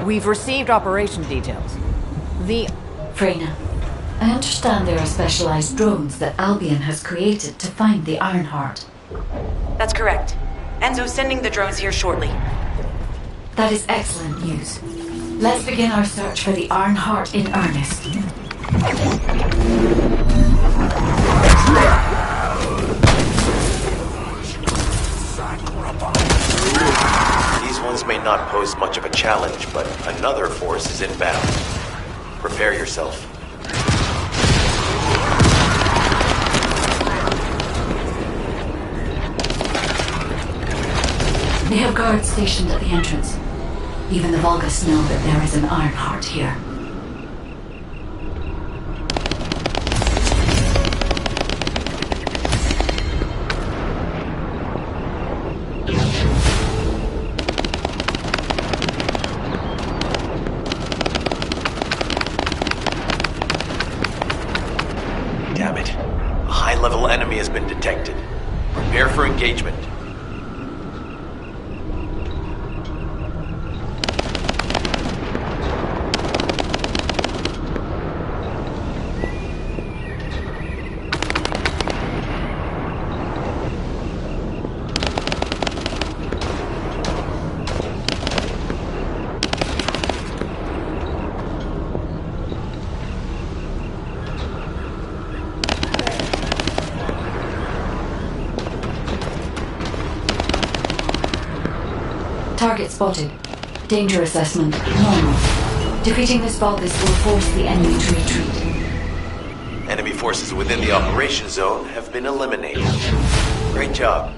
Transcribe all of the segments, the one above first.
We've received operation details. Freyna, I understand there are specialized drones that Albion has created to find the Ironheart. That's correct. Enzo's sending the drones here shortly. That is excellent news. Let's begin our search for the Ironheart in earnest. These ones may not pose much of a challenge, but another force is inbound. Prepare yourself. They have guards stationed at the entrance. Even the Vulgus know that there is an Ironheart here. Damn it. A high-level enemy has been detected. Prepare for engagement. Target spotted. Danger assessment, normal. Defeating this Vulgus will force the enemy to retreat. Enemy forces within the operation zone have been eliminated. Great job.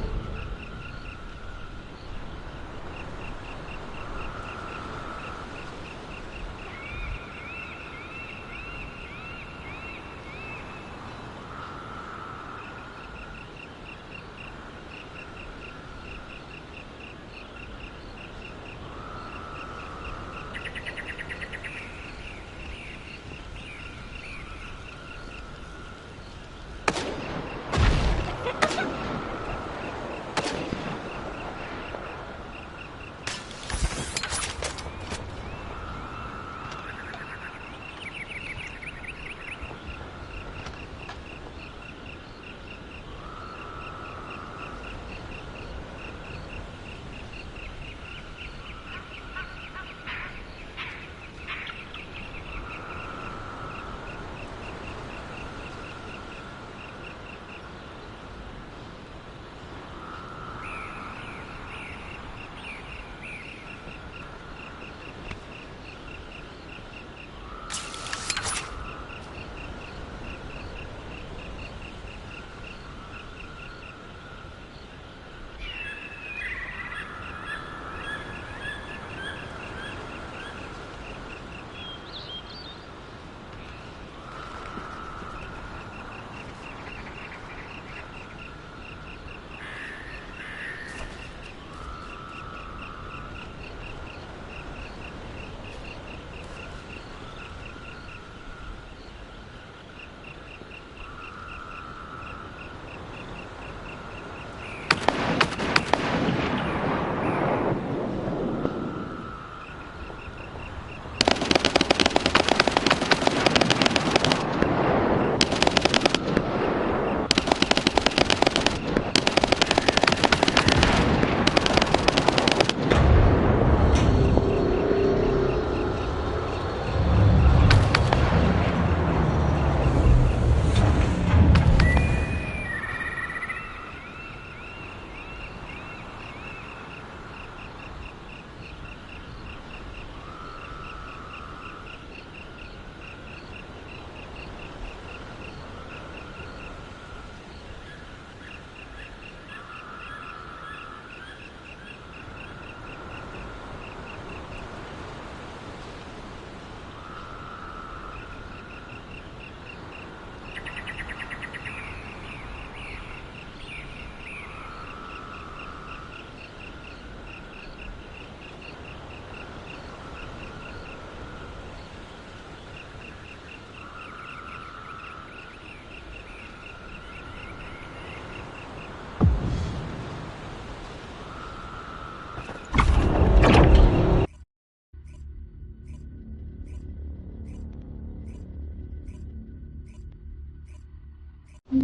Are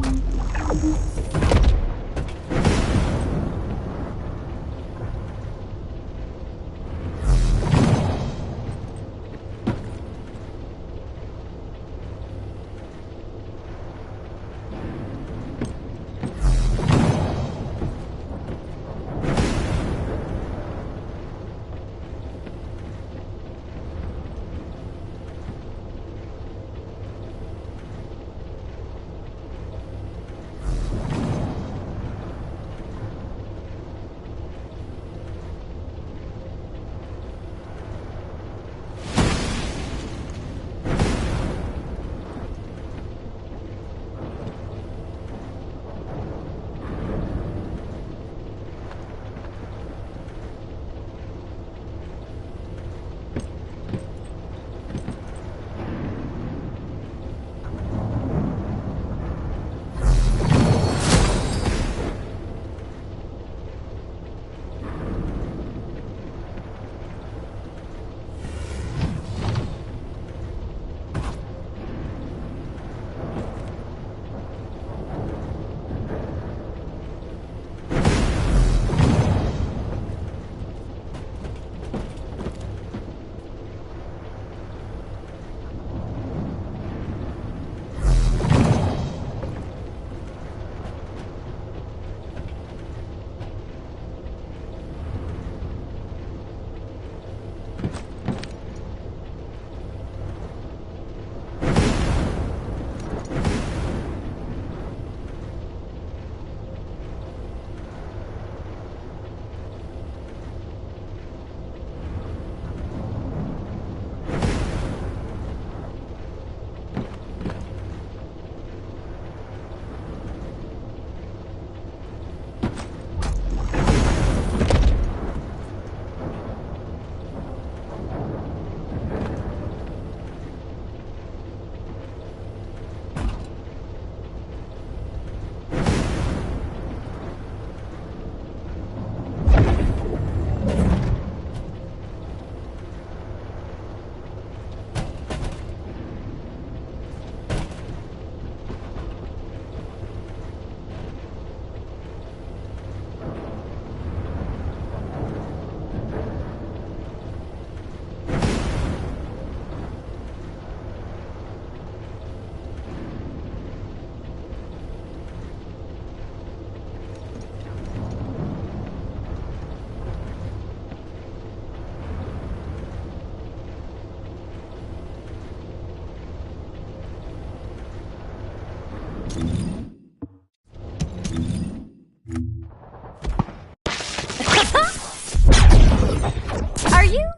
you?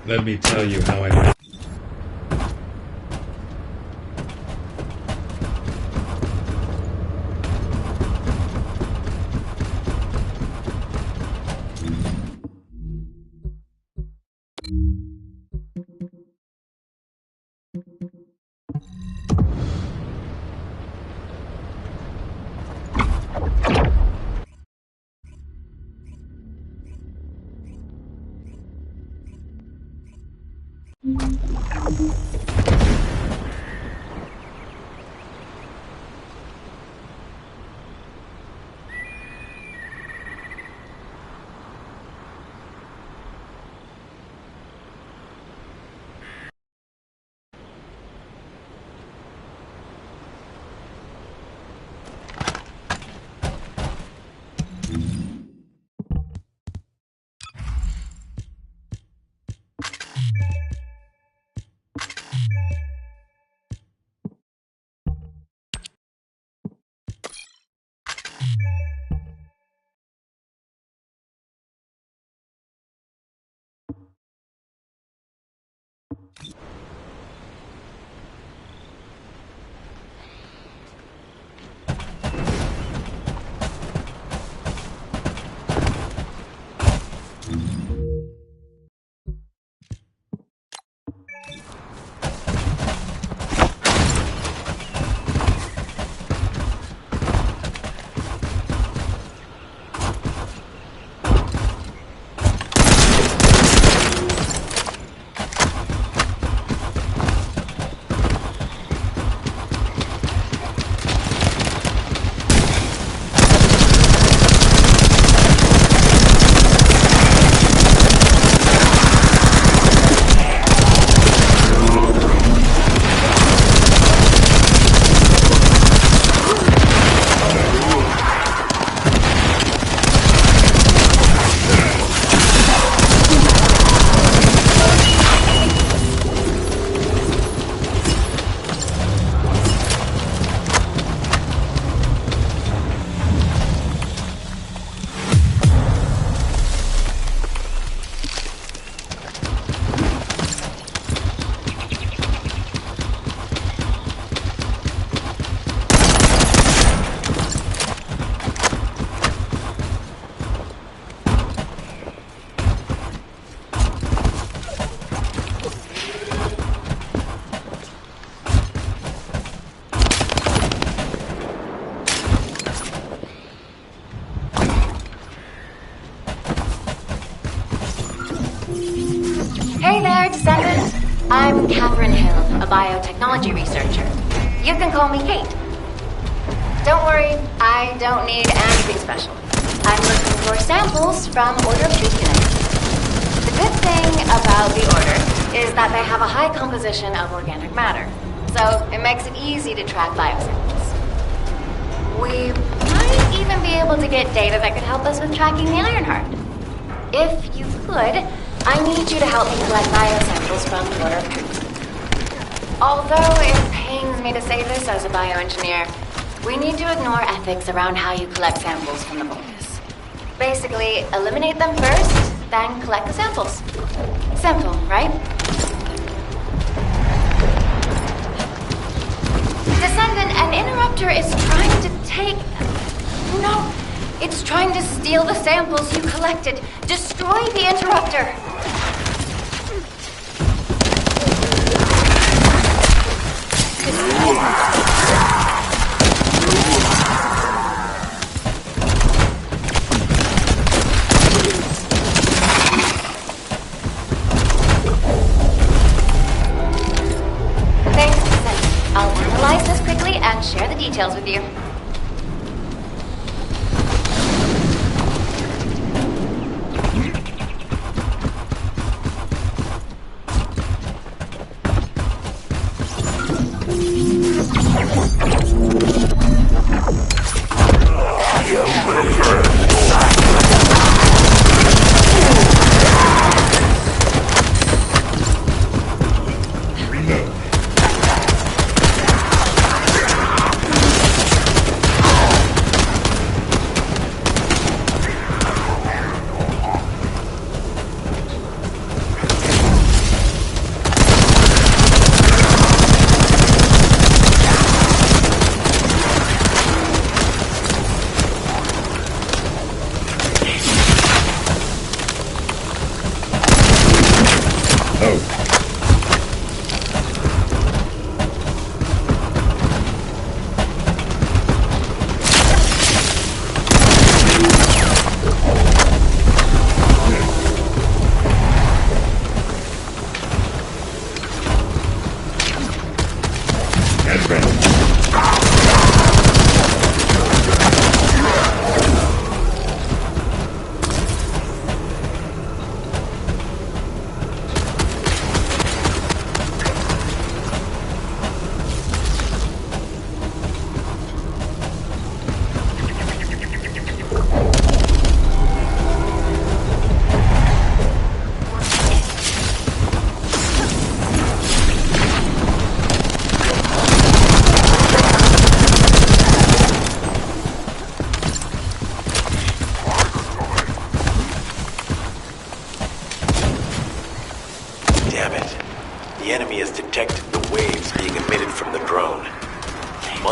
Let me tell you how I... Hey there, Descendant. I'm Catherine Hill, a biotechnology researcher. You can call me Kate. Don't worry, I don't need anything special. I'm looking for samples from Order of Truth units. The good thing about the Order is that they have a high composition of organic matter, so it makes it easy to track biosamples. We might even be able to get data that could help us with tracking the Ironheart. If you could, I need you to help me collect biosamples from the Order of Truth. Although it pains me to say this as a bioengineer, we need to ignore ethics around how you collect samples from the Vulgus. Basically, eliminate them first, then collect the samples. Simple, right? Descendant, an interrupter is trying to take... No, it's trying to steal the samples you collected. Destroy the interrupter. Thanks, Descendant. I'll analyze this quickly and share the details with you.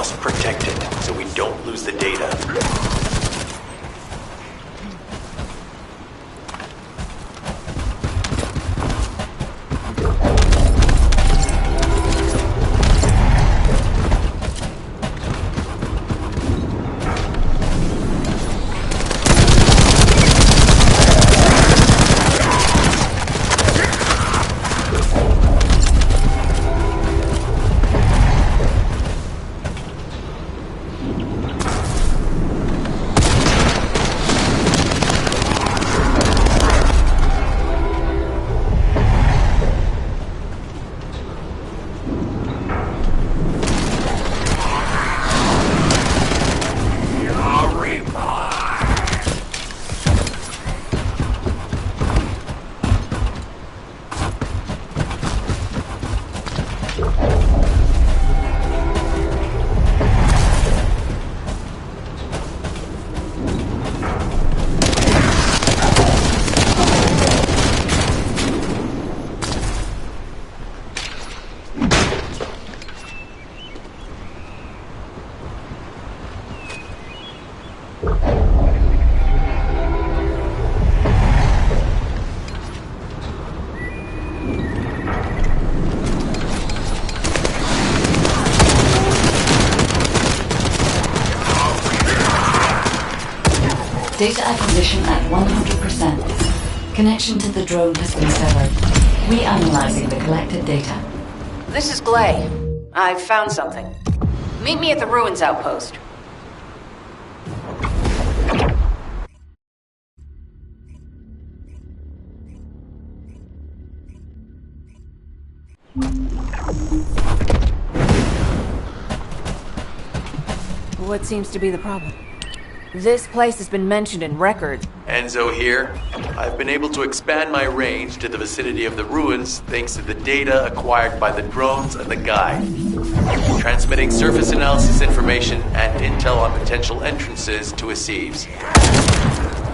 must protect it so we don't lose the data. Data acquisition at 100%. Connection to the drone has been severed. Reanalyzing the collected data. This is Glay. I've found something. Meet me at the ruins outpost. What seems to be the problem? This place has been mentioned in records. Enzo here. I've been able to expand my range to the vicinity of the ruins thanks to the data acquired by the drones and the guide. Transmitting surface analysis information and intel on potential entrances to Aceves.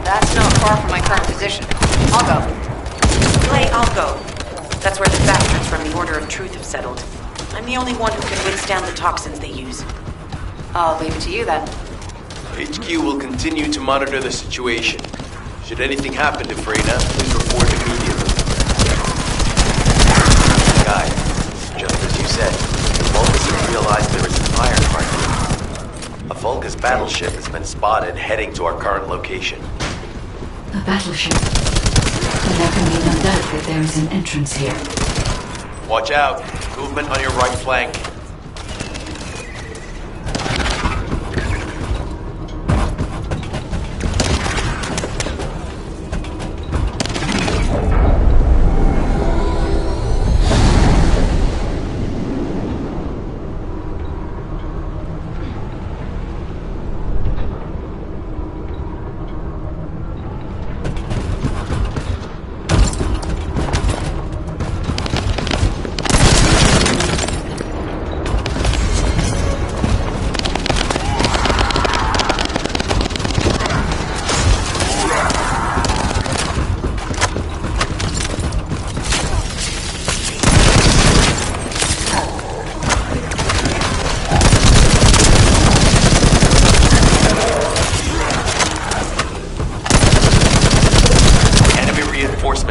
That's not far from my current position. I'll go. Glay, I'll go. That's where the bastards from the Order of Truth have settled. I'm the only one who can withstand the toxins they use. I'll leave it to you then. HQ will continue to monitor the situation. Should anything happen to Freyna, please report immediately. Guy, just as you said, the Vulcans have realized there is an iron heart. A Vulcus battleship has been spotted heading to our current location. A battleship. And there can be no doubt that there is an entrance here. Watch out. Movement on your right flank.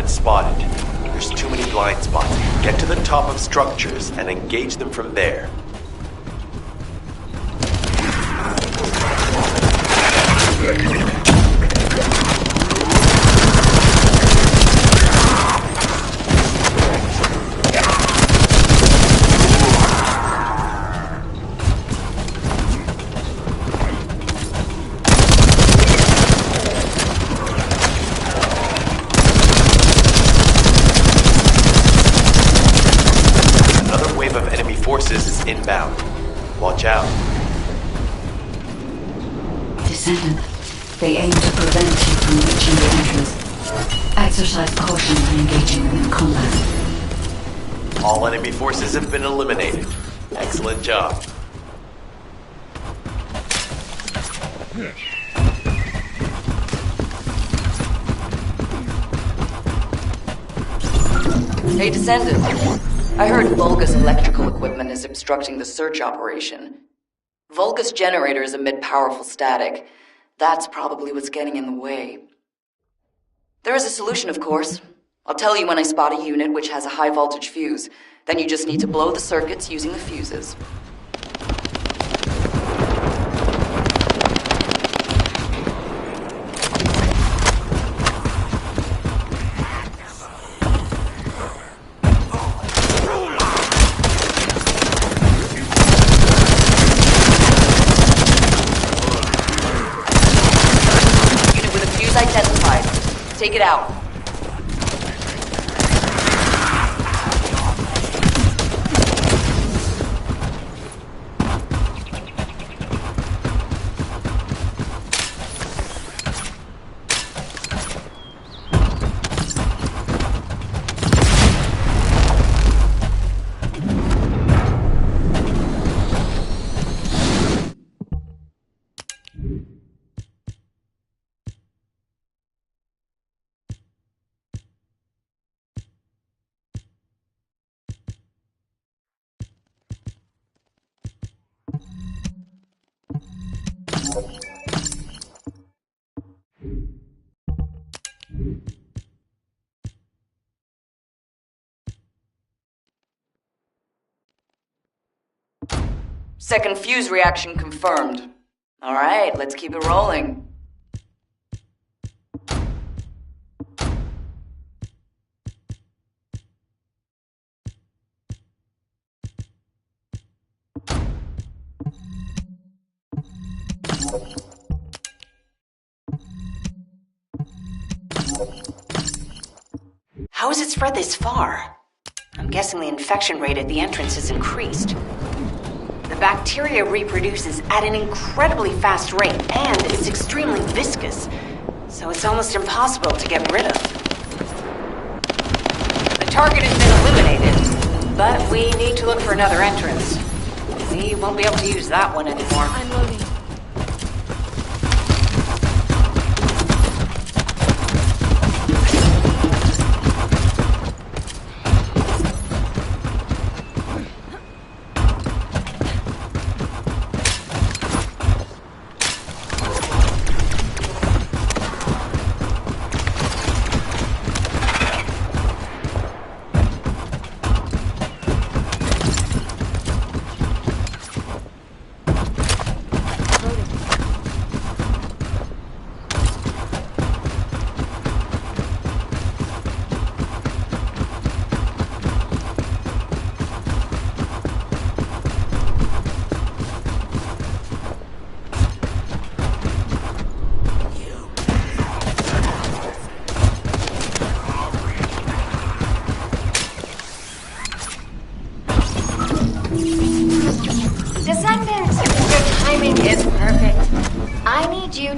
Spotted. There's too many blind spots. Get to the top of structures and engage them from there. Inbound. Watch out. Descendant, they aim to prevent you from reaching the entrance. Exercise caution when engaging them in combat. All enemy forces have been eliminated. Excellent job. Hey, Descendant. I heard Vulgus electrical equipment is obstructing the search operation. Vulgus generators emit powerful static. That's probably what's getting in the way. There is a solution, of course. I'll tell you when I spot a unit which has a high voltage fuse. Then you just need to blow the circuits using the fuses. Unit with a fuse identified. Take it out. Second fuse reaction confirmed. All right, let's keep it rolling. How has it spread this far? I'm guessing the infection rate at the entrance has increased. The bacteria reproduces at an incredibly fast rate, and it's extremely viscous, so it's almost impossible to get rid of. The target has been eliminated, but we need to look for another entrance. We won't be able to use that one anymore. I'm loading.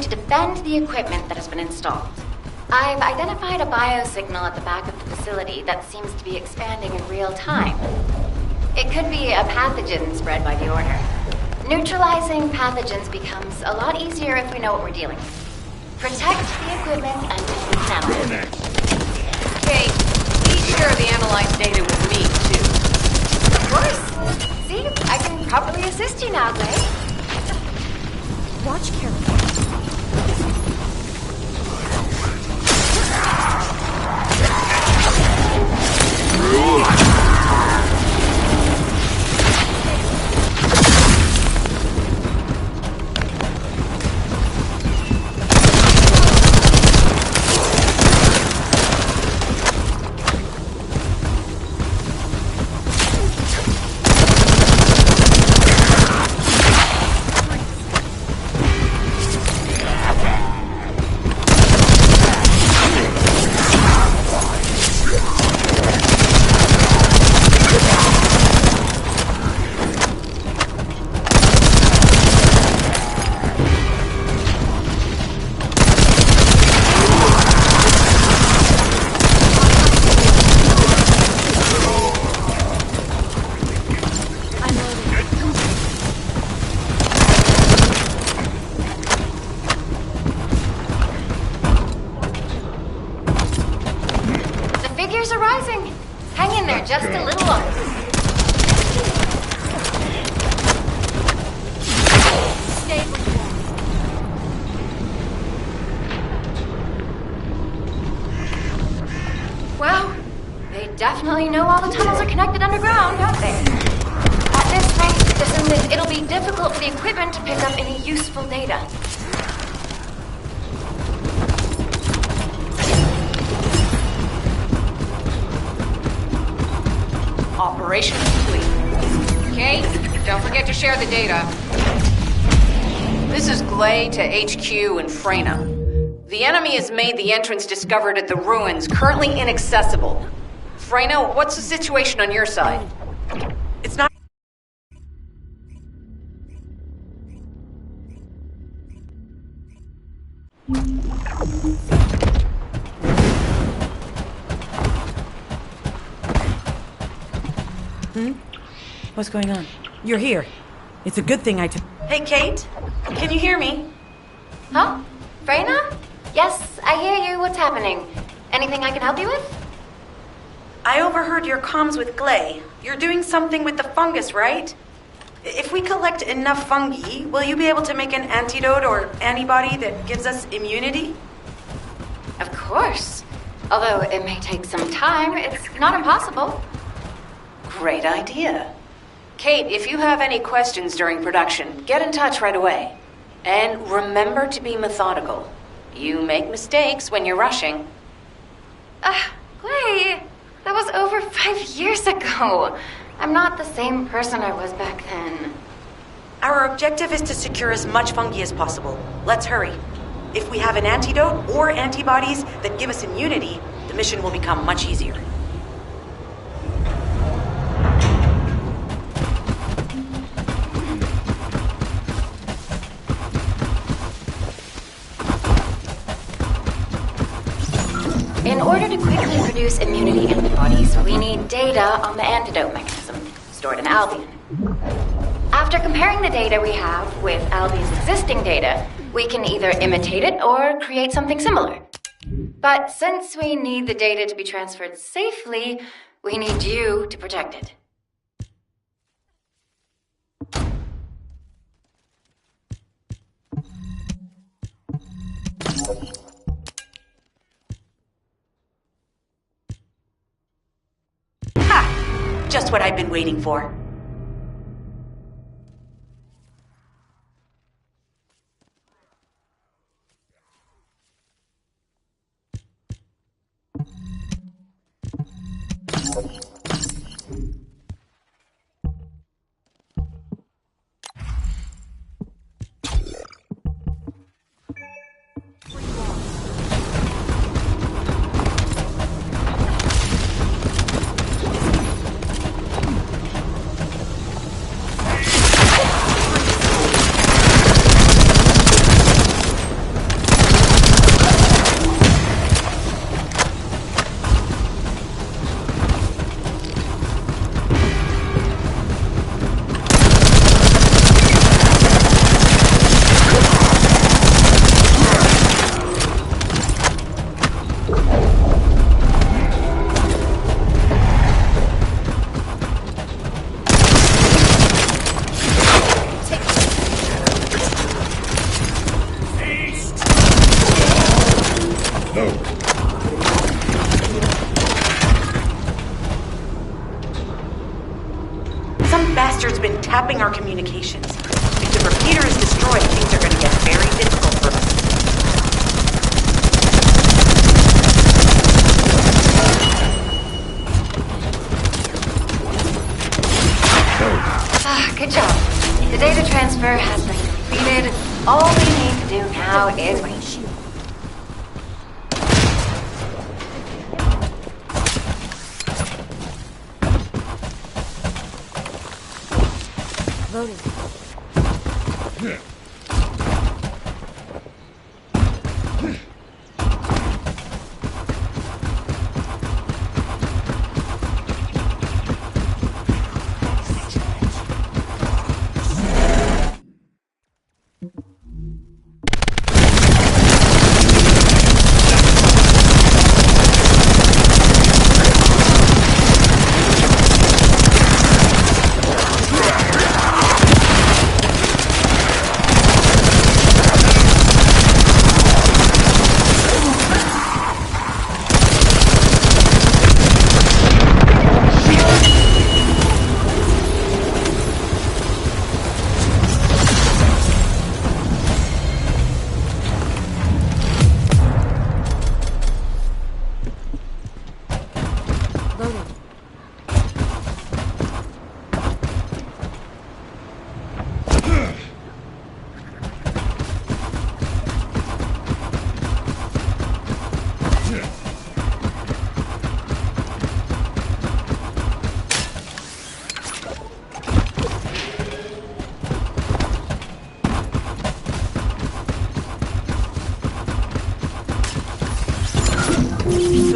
Defend the equipment that has been installed. I've identified a biosignal at the back of the facility that seems to be expanding in real time. It could be a pathogen spread by the Order. Neutralizing pathogens becomes a lot easier if we know what we're dealing with. Protect the equipment and defeat them. Okay, please share the analyzed data with me, too. Of course. See, I can properly assist you now, Gray. Watch carefully. Well, you know all the tunnels are connected underground, aren't they? At this rate, it'll be difficult for the equipment to pick up any useful data. Operation complete. Kate, don't forget to share the data. This is Glay to HQ in Freyna. The enemy has made the entrance discovered at the ruins currently inaccessible. Freyna, what's the situation on your side? It's not... What's going on? You're here. It's a good thing I took... Hey, Kate? Can you hear me? Huh? Freyna? Yes, I hear you. What's happening? Anything I can help you with? I overheard your comms with Glay. You're doing something with the fungus, right? If we collect enough fungi, will you be able to make an antidote or antibody that gives us immunity? Of course. Although it may take some time, it's not impossible. Great idea. Kate, if you have any questions during production, get in touch right away. And remember to be methodical. You make mistakes when you're rushing. Glay, that was over 5 years ago. I'm not the same person I was back then. Our objective is to secure as much fungi as possible. Let's hurry. If we have an antidote or antibodies that give us immunity, the mission will become much easier. In order to quickly produce immunity antibodies, we need data on the antidote mechanism, stored in Albion. After comparing the data we have with Albion's existing data, we can either imitate it or create something similar. But since we need the data to be transferred safely, we need you to protect it. Ha! Just what I've been waiting for. Some bastard's been tapping our communications. If the repeater is destroyed, things are going to get very difficult for us. Good job. The data transfer has been completed. All we need to do now is wait. Loading.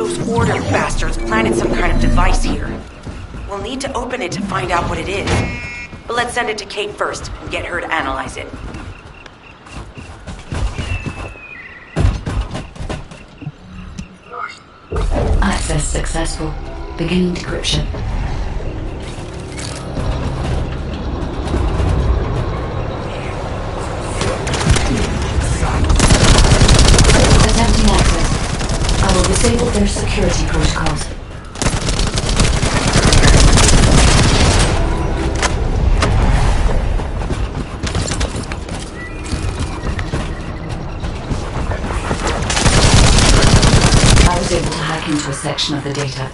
Those Order bastards planted some kind of device here. We'll need to open it to find out what it is. But let's send it to Kate first and get her to analyze it. Access successful. Beginning decryption. Attempting access. I will disable their security protocols. I was able to hack into a section of the data.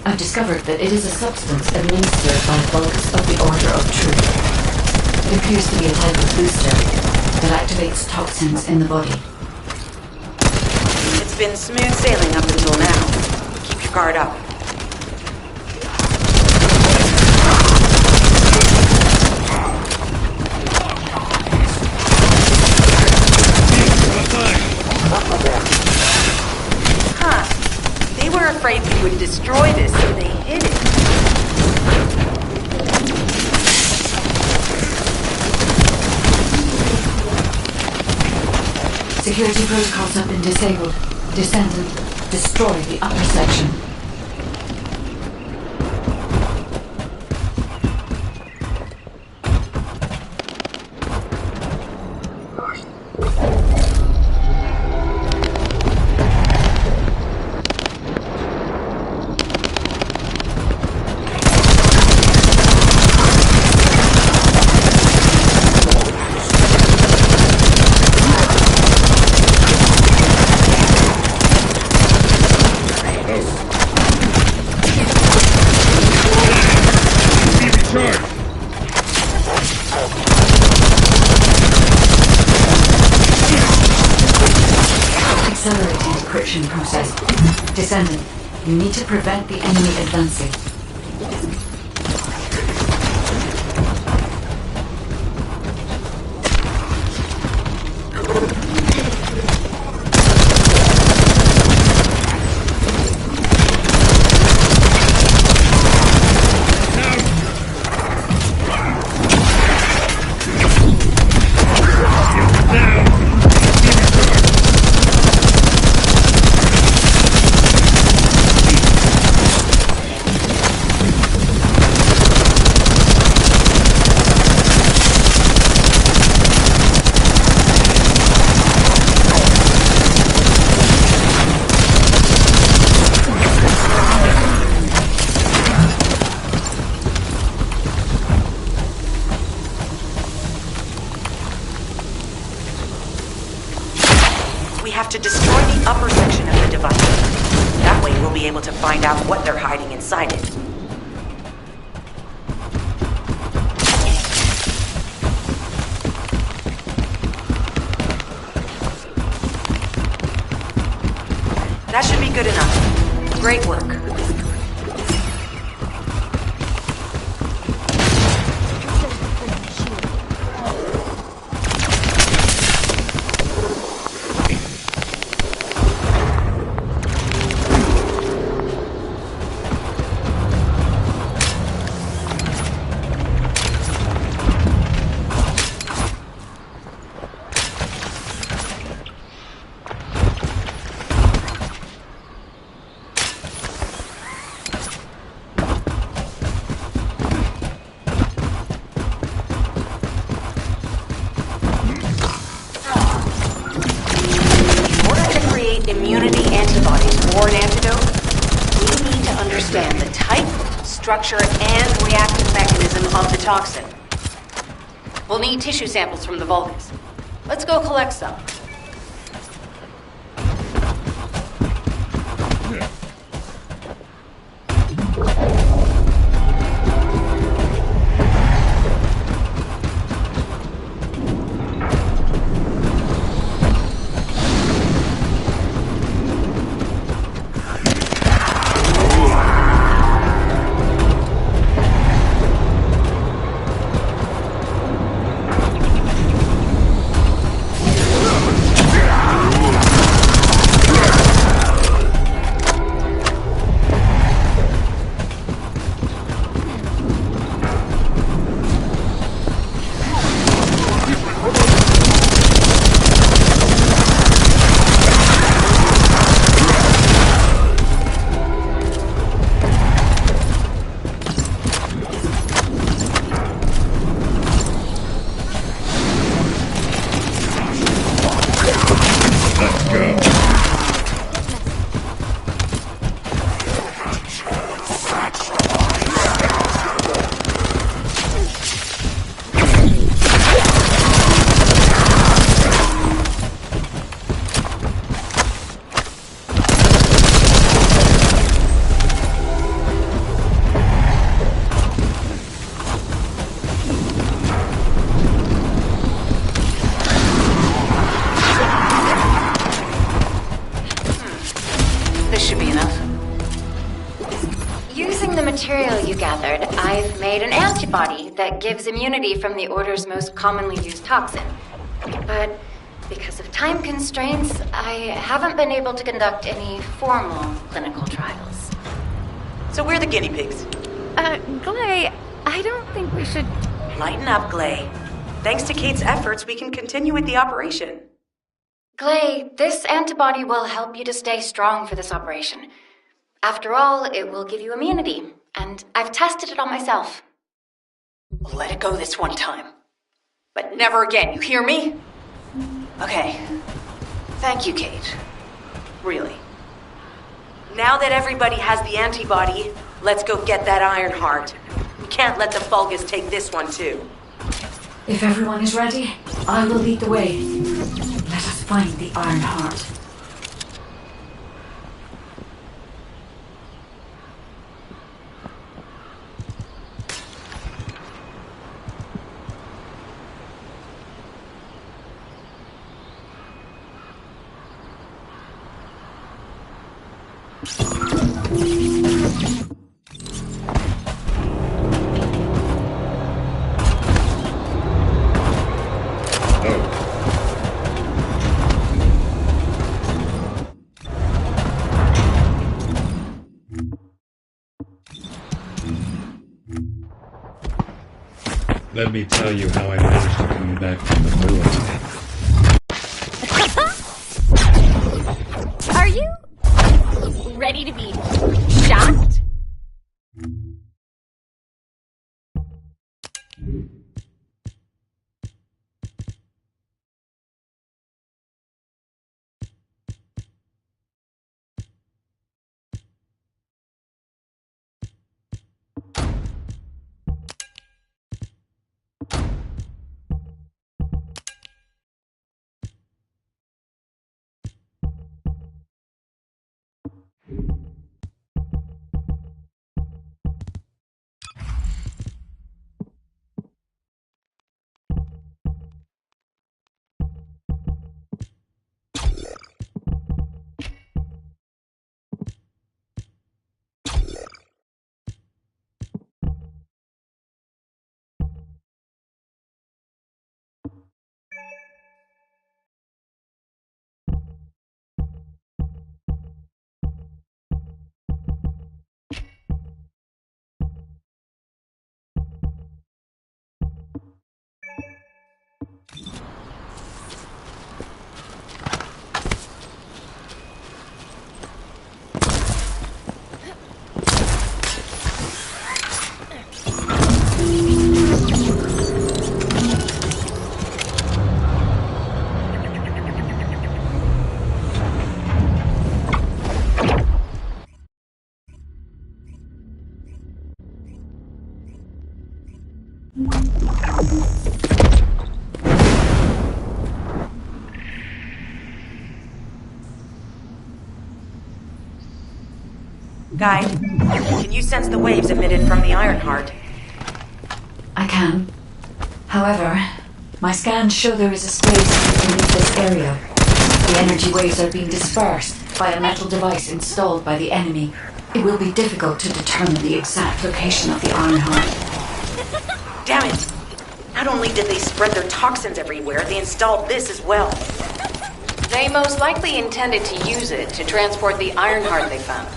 I've discovered that it is a substance administered by bugs of the Order of Truth. It appears to be a type of booster that activates toxins in the body. It's been smooth sailing up until now. Keep your guard up. They were afraid we would destroy this, so they hid it. Security protocols have been disabled. Descendant, destroy the upper section. Accelerating decryption process. Descendant, you need to prevent the enemy advancing. We have to destroy the upper section of the device. That way we'll be able to find out what they're hiding inside it. That should be good enough. Great work. Immunity antibodies or an antidote, we need to understand the type, structure, and reactive mechanism of the toxin. We'll need tissue samples from the Vulcans. Let's go collect some. gathered, I've made an antibody that gives immunity from the Order's most commonly used toxin. But because of time constraints, I haven't been able to conduct any formal clinical trials. So we're the guinea pigs. Glay, I don't think we should... Lighten up, Glay. Thanks to Kate's efforts, we can continue with the operation. Glay, this antibody will help you to stay strong for this operation. After all, it will give you immunity, and I've tested it on myself. We'll let it go this one time. But never again, you hear me? Okay. Thank you, Kate. Really. Now that everybody has the antibody, let's go get that Iron Heart. We can't let the Vulgus take this one, too. If everyone is ready, I will lead the way. Let us find the Iron Heart. Let me tell you how I managed to come back from the ruins. Are you ready to be shocked? Guy, can you sense the waves emitted from the Iron Heart? I can. However, my scans show there is a space beneath this area. The energy waves are being dispersed by a metal device installed by the enemy. It will be difficult to determine the exact location of the Iron Heart. Damn it! Not only did they spread their toxins everywhere, they installed this as well. They most likely intended to use it to transport the Iron Heart they found.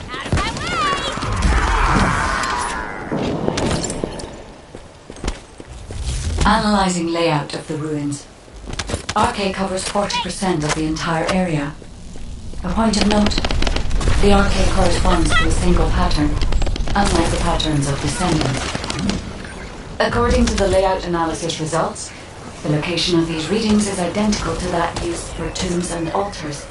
Analyzing layout of the ruins. RK covers 40% of the entire area. A point of note, the RK corresponds to a single pattern, unlike the patterns of descendants. According to the layout analysis results, the location of these readings is identical to that used for tombs and altars.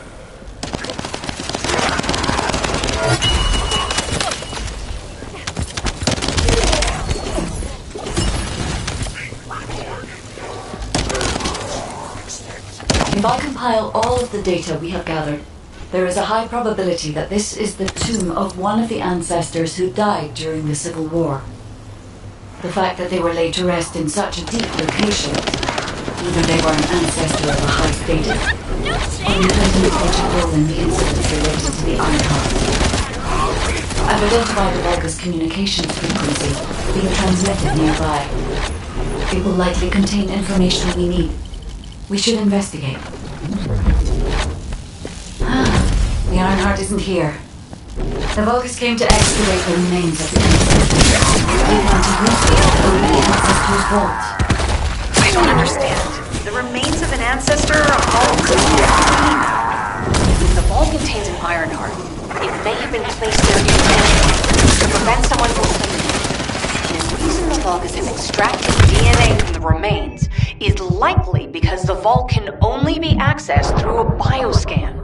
If I compile all of the data we have gathered, there is a high probability that this is the tomb of one of the ancestors who died during the Civil War. The fact that they were laid to rest in such a deep location, either they were an ancestor of a high status, or they played an important role in the incidents related to the Iron Heart. I've identified the Vulgus communications frequency being transmitted nearby. It will likely contain information we need. We should investigate. The Ironheart isn't here. The Vulgus came to excavate the remains of the ancestors. We want to use them to open the ancestors' vaults. I don't understand. The remains of an ancestor are all If the vault contains an Ironheart, it may have been placed there intentionally to prevent someone from claiming it. And the reason the Vulgus has extracted DNA from the remains is likely because the vault can only be accessed through a bioscan.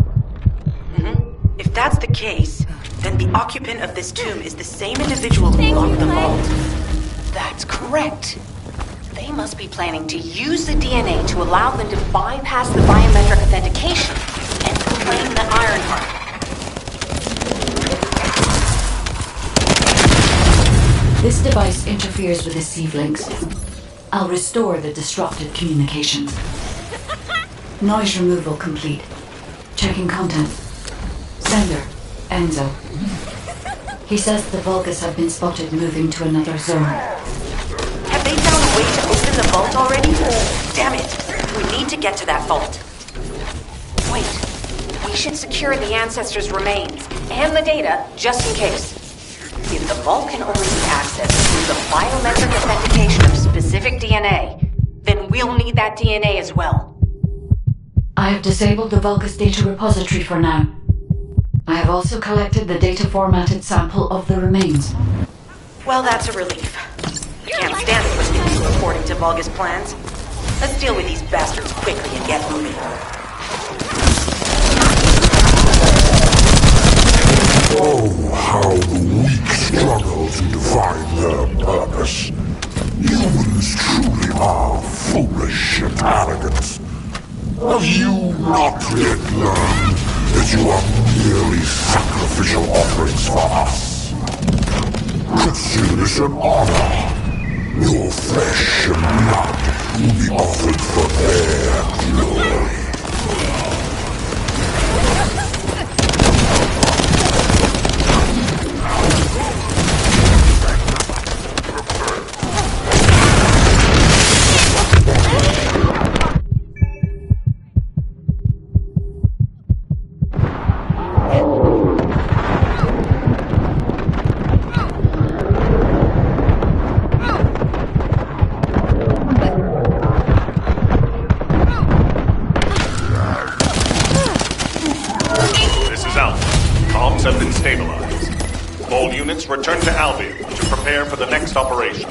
If that's the case, then the occupant of this tomb is the same individual who locked the vault. That's correct. They must be planning to use the DNA to allow them to bypass the biometric authentication and claim the Ironheart. This device interferes with the sieve links. I'll restore the disrupted communications. Noise removal complete. Checking content. Sender, Enzo. He says the Vulgus have been spotted moving to another zone. Have they found a way to open the vault already? Damn it! We need to get to that vault. Wait, we should secure the ancestors' remains and the data just in case. If the vault can only be accessed through the biometric authentication of specific DNA, then we'll need that DNA as well. I have disabled the Vulgus data repository for now. I have also collected the data formatted sample of the remains. Well, that's a relief. Can't stand it when things go according to Vulgus plans. Let's deal with these bastards quickly and get moving. Oh, how the weak struggle to define their purpose. Humans truly are foolish and arrogant. Have you not yet learned that you are merely sacrificial offerings for us? Consider an honor. Your flesh and blood will be offered for their glory. Return to Albion to prepare for the next operation.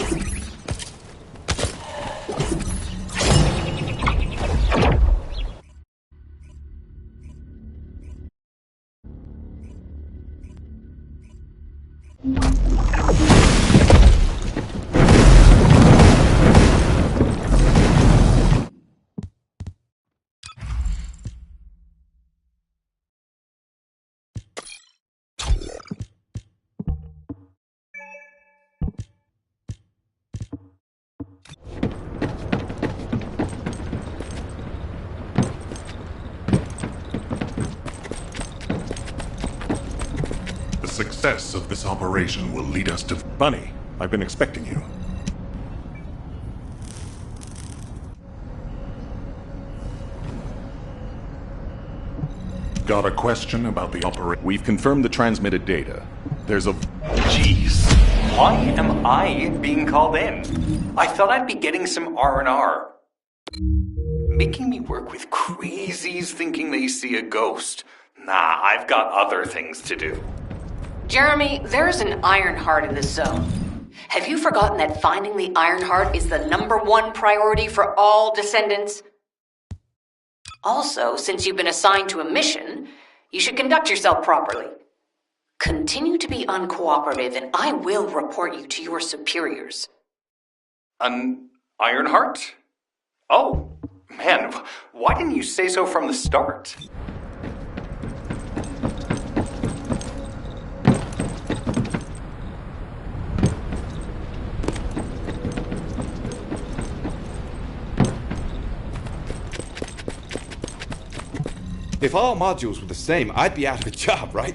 The success of this operation will lead us to... Bunny, I've been expecting you. Got a question about the operation? We've confirmed the transmitted data. There's a... Jeez, why am I being called in? I thought I'd be getting some R&R. Making me work with crazies thinking they see a ghost. Nah, I've got other things to do. Jeremy, there's an Ironheart in this zone. Have you forgotten that finding the Ironheart is the #1 priority for all descendants? Also, since you've been assigned to a mission, you should conduct yourself properly. Continue to be uncooperative and I will report you to your superiors. An Ironheart? Oh, man, why didn't you say so from the start? If all modules were the same, I'd be out of a job, right?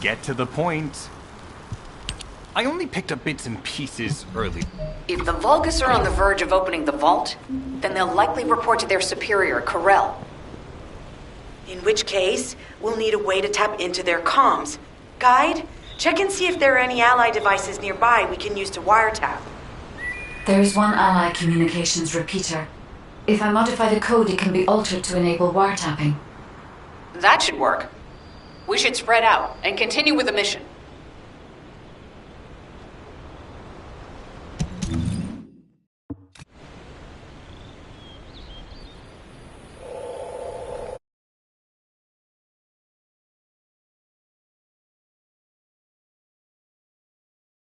get to the point. I only picked up bits and pieces early. If the Vulgus are on the verge of opening the vault, then they'll likely report to their superior, Corel. In which case, we'll need a way to tap into their comms. Guide, check and see if there are any ally devices nearby we can use to wiretap. There is one ally communications repeater. If I modify the code, it can be altered to enable wiretapping. That should work. We should spread out and continue with the mission.